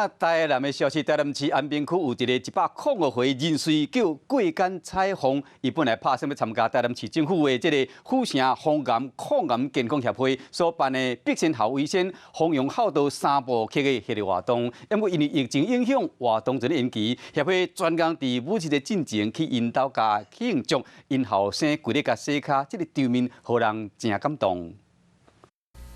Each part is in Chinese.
台南的消息，台南市安平区有一个105岁人瑞叫桂干彩虹，伊本来拍算要参加台南市政府的这个府城防癌抗癌健康协会所办的必胜后卫生弘扬孝道3部曲的系列活动，因为因为疫情影响，活动就咧延期。协会专工伫每日的进前去引导家庆祝因后生规日甲洗卡，这个场面互人真感动。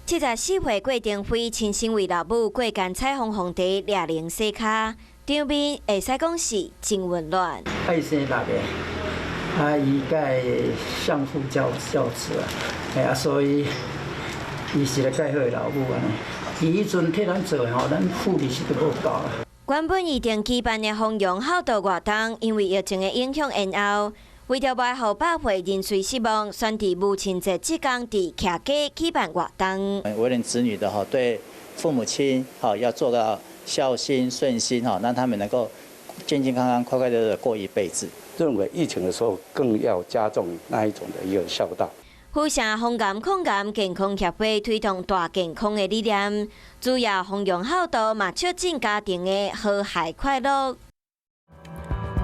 74岁郭登辉亲身为老母过干彩虹皇帝掠灵洗卡，场面会使讲是真温暖。爱生6个，伊甲相夫教子啊，所以伊是个介好的老母安尼。伊迄阵替咱做的吼，咱福利是都无够啊。原本预定举办的弘扬孝道活动，因为疫情的影响延后。 为着袂互百岁人瑞失望，选伫母亲节即天伫徛街举办活动。为人子女的哈，对父母亲好要做到孝心顺心哈，让他们能够健健康康、快快乐乐过一辈子。认为疫情的时候更要加重那一种的一个孝道。府城防癌抗癌健康协会推动大健康的理念，主要弘扬孝道，嘛促进家庭的和谐快乐。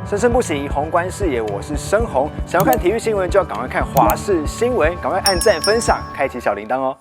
生生不息，宏观视野，我是申宏。想要看体育新闻，就要赶快看华视新闻，赶快按赞、分享、开启小铃铛哦。